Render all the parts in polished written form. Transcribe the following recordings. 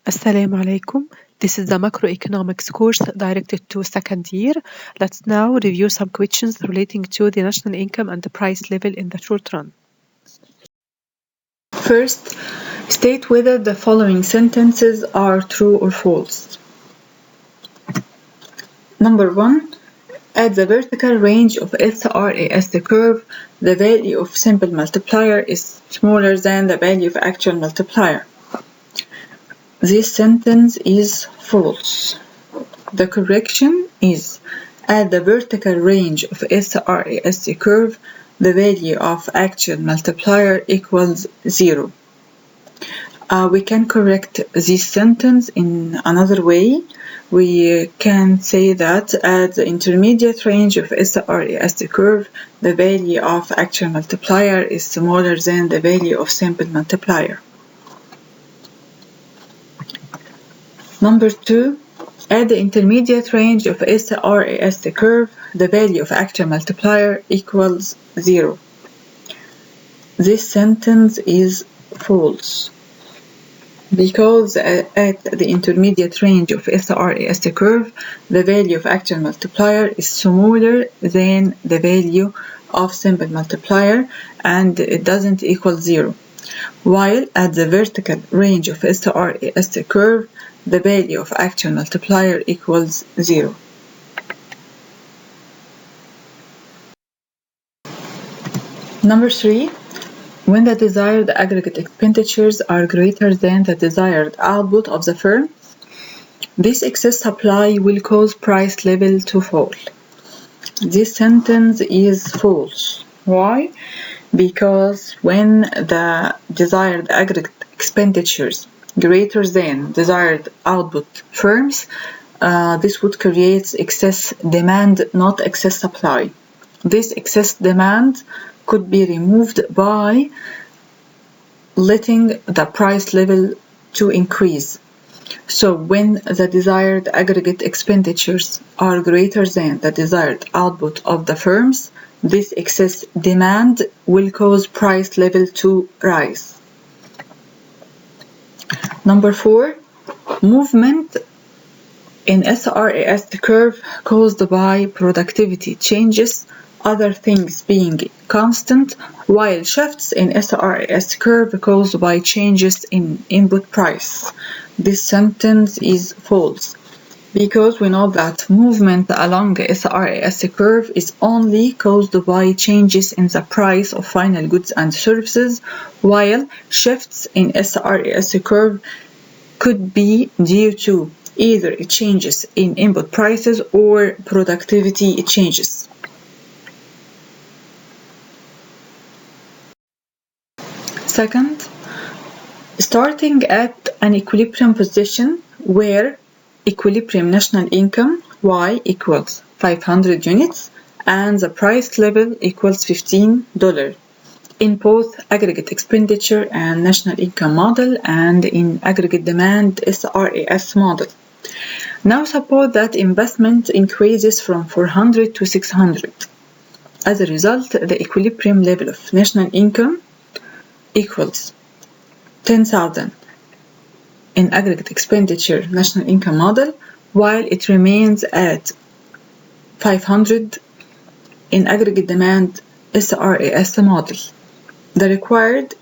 Assalamu alaikum. This is the macroeconomics course directed to second year. Let's now review some questions relating to the national income and the price level in the short run. First, state whether the following sentences are true or false. Number 1. At the vertical range of SRAS curve, the value of simple multiplier is smaller than the value of actual multiplier. This sentence is false. The correction is at the vertical range of SRAS curve, the value of actual multiplier equals 0. We can correct this sentence in another way. We can say that at the intermediate range of SRAS curve, the value of actual multiplier is smaller than the value of simple multiplier. Number 2, at the intermediate range of SRAS curve, the value of actual multiplier equals 0. This sentence is false, because at the intermediate range of SRAS curve, the value of actual multiplier is smaller than the value of simple multiplier and it doesn't equal 0. While at the vertical range of SRAS curve, the value of actual multiplier equals 0. Number 3. When the desired aggregate expenditures are greater than the desired output of the firm, this excess supply will cause price level to fall. This sentence is false. Why? Because when the desired aggregate expenditures greater than desired output firms, this would create excess demand, not excess supply. This excess demand could be removed by letting the price level to increase. So when the desired aggregate expenditures are greater than the desired output of the firms, this excess demand will cause price level to rise. Number 4, movement in SRAS curve caused by productivity changes, other things being constant, while shifts in SRAS curve caused by changes in input price. This sentence is false, because we know that movement along SRAS curve is only caused by changes in the price of final goods and services, while shifts in SRAS curve could be due to either changes in input prices or productivity changes. Second, starting at an equilibrium position where equilibrium national income Y equals 500 units and the price level equals $15 in both aggregate expenditure and national income model and in aggregate demand SRAS model. Now suppose that investment increases from 400 to 600. As a result, the equilibrium level of national income equals 10,000 in aggregate expenditure national income model, while it remains at 500 in aggregate demand SRAS model. The required: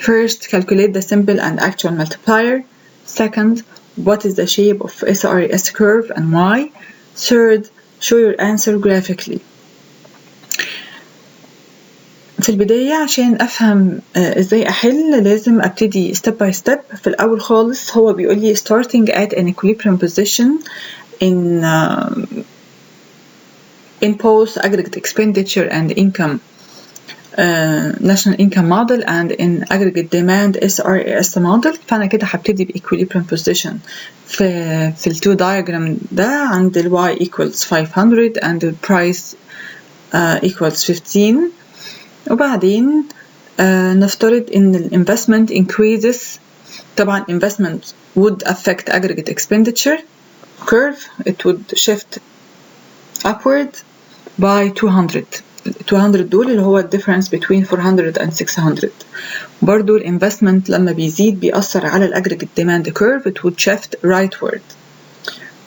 first, calculate the simple and actual multiplier. Second, what is the shape of SRAS curve and why? Third, show your answer graphically. في البداية عشان أفهم إزاي أحل لازم أبتدي step by step. في الأول خالص هو بيقول لي starting at an equilibrium position in both aggregate expenditure and income national income model and in aggregate demand SRAS model. فأنا كده هبتدي ب equilibrium position في ال two diagram ده عند ال y equals 500 and the price equals 15. وبعدين نفترض إن ال investment increases. طبعا investment would affect aggregate expenditure curve. It would shift upward by 200. 200 دول اللي هو difference between 400 and 600. برضو الانفستمنت لما بيزيد بيأثر على الأجريجيت demand curve it would shift rightward.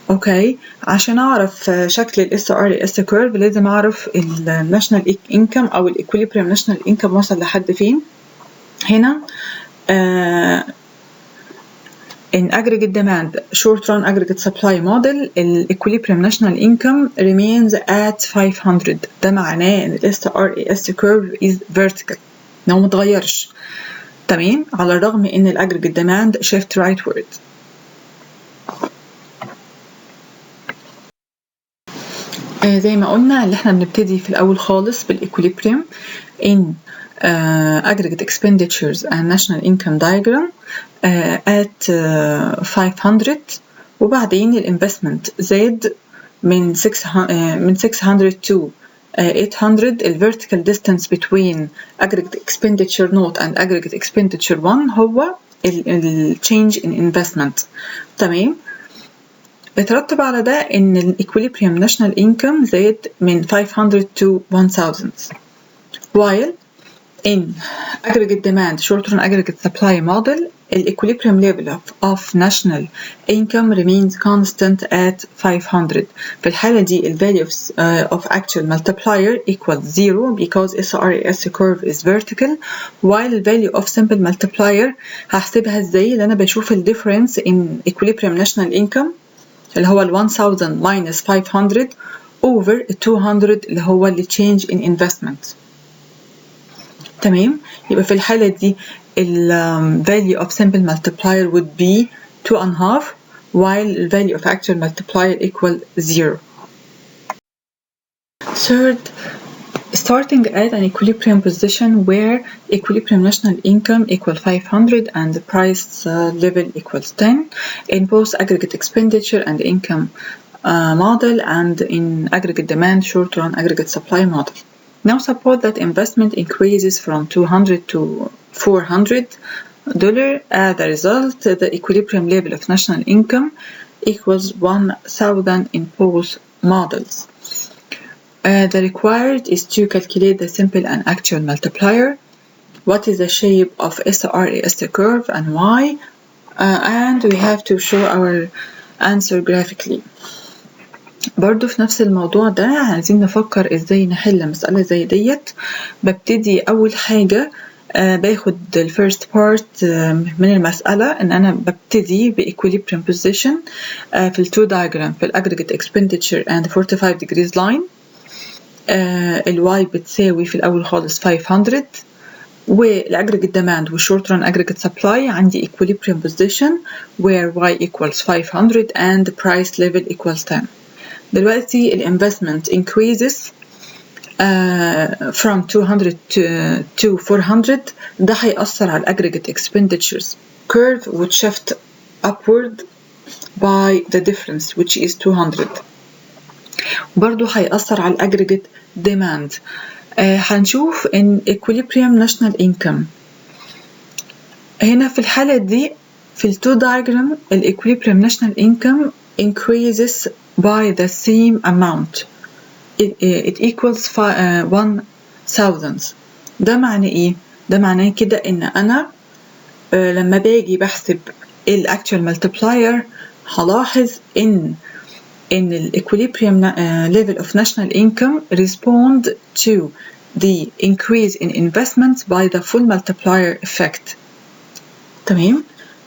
اوكي، عشان اعرف شكل ال SRAS curve لازم اعرف ال national income او ال equilibrium national income وصل لحد فين. هنا in aggregate demand short run aggregate supply model ال equilibrium national income remains at 500. ده معناه ان ال SRAS curve is vertical، انه متغيرش. تمام، على الرغم ان ال aggregate demand shift rightward. زي ما قلنا اللي احنا بنبتدي في الأول خالص بالإكوليبريم in aggregate expenditures and national income diagram at 500 وبعدين الانفستمنت زاد من 600 to 800. ال vertical distance between aggregate expenditure note and aggregate expenditure 1 هو ال change in investment. تمام، يترتب على ده إن ال equilibrium national income زاد من 500 to 1000 while in aggregate demand short run aggregate supply model the equilibrium level of national income remains constant at 500. في الحالة دي ال value of actual multiplier equals 0 because SRAS curve is vertical while the value of simple multiplier هحسبها ازاي؟ لأن أنا بشوف ال difference in equilibrium national income اللي هو ال 1000 minus 500 over 200 اللي هو ال change in investment. تمام، يبقى في الحالة دي ال value of simple multiplier would be 2.5 while the value of actual multiplier equal 0. Third, starting at an equilibrium position where equilibrium national income equals 500 and the price level equals 10 in both aggregate expenditure and income model and in aggregate demand short run aggregate supply model. Now suppose that investment increases from 200 to $400. As a result, the equilibrium level of national income equals 1000 in both models. The required is to calculate the simple and actual multiplier. What is the shape of SRAS curve and why? And we have to show our answer graphically. برضو في نفس الموضوع ده عايزين نفكر ازاي نحل مسألة زي ديت. ببتدي أول حاجة باخد ال first part من المسألة إن أنا ببتدي ب equilibrium position في ال two diagram في ال aggregate expenditure and 45 degrees line. ال y بتساوي في الأول خالص 500 والaggregate demand والshort run aggregate supply عندي equilibrium position where y equals 500 and the price level equals 10. دلوقتي ال investment increases from 200 to 400. ده هيأثر على aggregate expenditures curve would shift upward by the difference which is 200. برضو هيأثر على aggregate demand. هنشوف in equilibrium national income هنا في الحالة دي في ال two diagram ال equilibrium national income increases by the same amount. It equals 1000. ده معناه ايه؟ ده معناه كده ان انا لما باجي بحسب ال actual multiplier هلاحظ ان ال equilibrium level of national income respond to the increase in investments by the full multiplier effect. تمام؟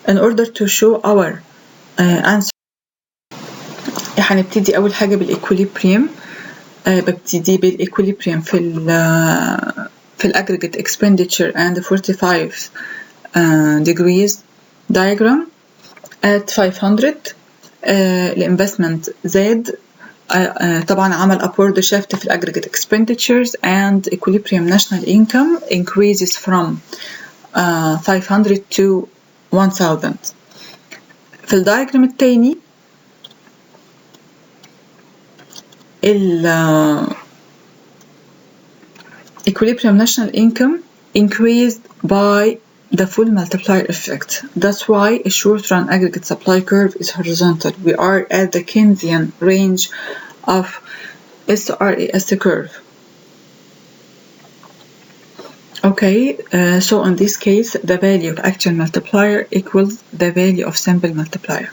In order to show our answer هنبتدي أول حاجة بالإكوليبريم. ببتدي بالإكوليبريم في aggregate expenditure and 45 degrees diagram at 500. الانفستمنت زاد طبعا عمل upward shift في aggregate expenditures and equilibrium national income increases from 500 to 1000. في الدايجرام التاني equilibrium national income increased by the full multiplier effect. That's why a short run aggregate supply curve is horizontal. We are at the Keynesian range of SRAS curve. Okay, so in this case, the value of actual multiplier equals the value of simple multiplier.